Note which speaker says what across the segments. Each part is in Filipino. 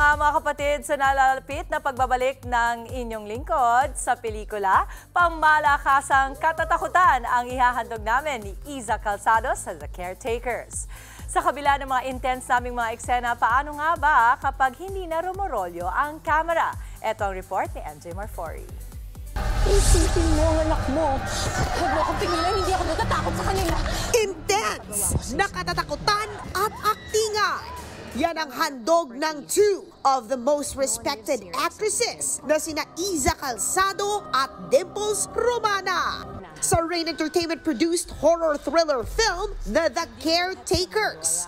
Speaker 1: nga mga kapatid sa nalalapit na pagbabalik ng inyong lingkod sa pelikula, Pangmalakasang Katatakutan ang ihahandog namin ni Iza Calzado sa The Caretakers. Sa kabila ng mga intense naming mga eksena, paano nga ba kapag hindi na rumorolyo ang kamera? Ito ang report ni MJ Marfori.
Speaker 2: Isipin mo ang anak mo. Huwag mo akong pingilan, hindi ako natatakot sa kanila.
Speaker 3: Intense, nakatatakutan at aktingan. Yan ang handog ng two of the most respected actresses na sina Iza Calzado at Dimples Romana sa Rain Entertainment-produced horror thriller film na The Caretakers.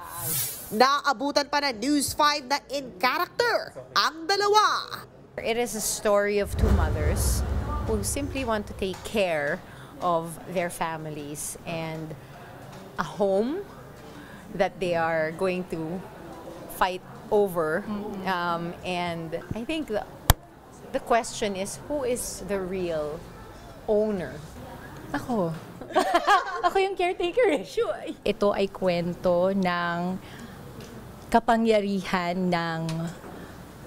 Speaker 3: Naabutan pa ng News 5 na in character ang dalawa.
Speaker 4: It is a story of two mothers who simply want to take care of their families and a home that they are going to fight over. And I think the question is, who is the real owner?
Speaker 2: Ako. Ako yung caretaker eh. Sure. Ito ay kwento ng kapangyarihan ng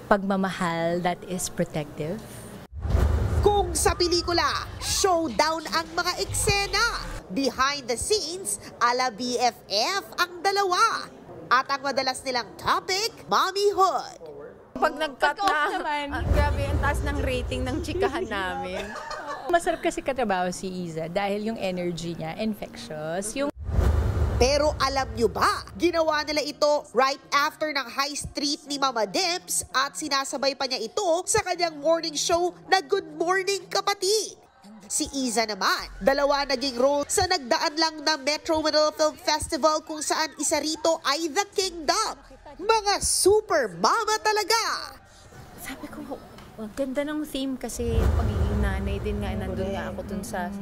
Speaker 2: pagmamahal that is protective.
Speaker 3: Kung sa pelikula, showdown ang mga eksena. Behind the scenes, ala BFF ang dalawa. At ang madalas nilang topic, mommyhood.
Speaker 4: Pag nag-cut na, grabe ang taas ng rating ng chikahan namin.
Speaker 2: Masarap kasi katrabaho si Iza dahil yung energy niya infectious.
Speaker 3: Pero alam nyo ba, ginawa nila ito right after ng High Street ni Mama Dimps at sinasabay pa niya ito sa kanyang morning show na Good Morning Kapatid. Si Iza naman, dalawa naging role sa nagdaan lang na Metro Manila Film Festival kung saan isa rito ay The Kingdom. Mga super mama talaga!
Speaker 4: Sabi ko, ang ganda ng theme kasi pagiging nanay din nga, nandun nga ako dun sa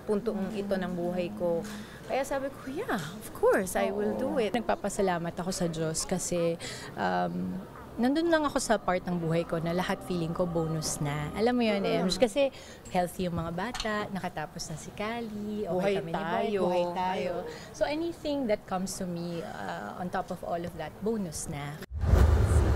Speaker 4: puntong ito ng buhay ko. Kaya sabi ko, yeah, of course, I will do it.
Speaker 2: Nagpapasalamat ako sa Diyos kasi nandun lang ako sa part ng buhay ko na lahat feeling ko bonus na. Alam mo yun, kasi healthy yung mga bata, nakatapos na si Kali, okay kami ni Boy, buhay tayo. So anything that comes to me on top of all of that, bonus na.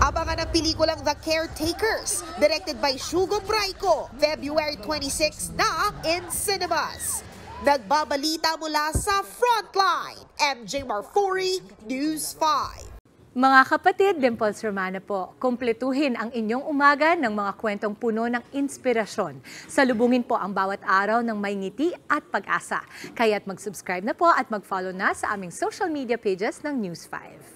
Speaker 3: Abangan ang pelikulang The Caretakers, directed by Shugo Praico, February 26 na in cinemas. Nagbabalita mula sa Frontline, MJ Marfori, News 5.
Speaker 1: Mga kapatid, Dimples Romana po, kumpletuhin ang inyong umaga ng mga kwentong puno ng inspirasyon. Salubungin po ang bawat araw ng may ngiti at pag-asa. Kaya't mag-subscribe na po at mag-follow na sa aming social media pages ng News 5.